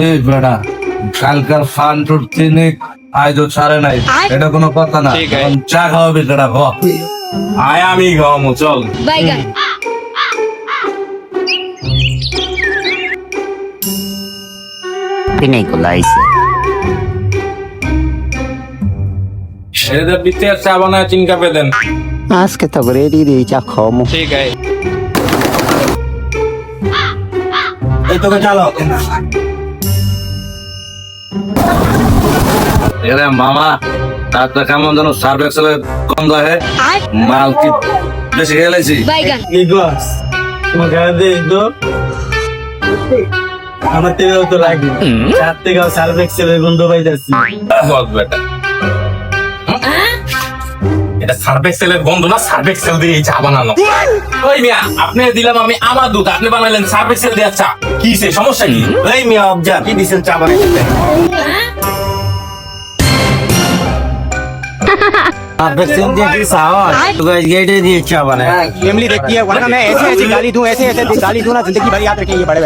এই বেটা কালকার ফান টুট চিনি আজও ছাড়ে নাই, এটা কোনো কথা না। ঠিক আছে। এখন চা খাওয়াবি বেটা, খ আয় আমি গামু চল। বাইগান नहीं को लाइसे এদের ভিতরে আর চা বানায় তিন কাপে দেন। आज के तब रेडी दी चा खाओ ঠিক আছে। এই তোকে চালো। এরে মামা, তারটা কেমন যেন সার্ভ এক্সেলের গন্ধ হয়, মাল কি বেশি খেয়ে লাইছি? বাইগান গ্লাস তোমাকে দে তো আমার থেকেও তো লাগে চার থেকেও সার্ফ এক্সেলের গন্ধ পাইতেছি বল বেটা, এটা সার্ভেক্সেলের গন্ধ না, সার্ভেক্সেল দিয়ে এই চা বানানো। ওই মিয়া, আপনি দিলাম আমি আমার দুধ, আপনি বানাইলেন সার্ভেক্সেল দিয়ে চা, কি সে সমস্যা কি? এই মিয়া অবজা কি দিছেন চা বানাইতে সার্ফ এক্সেল দিয়ে কি সাওয়া তো গাইস গেটে দিয়ে চা বানায় फैमिली देखती है वरना मैं ऐसे ऐसी गाली दूं ऐसे ऐसे गाली दूं ना जिंदगी भर याद रखें ये बड़े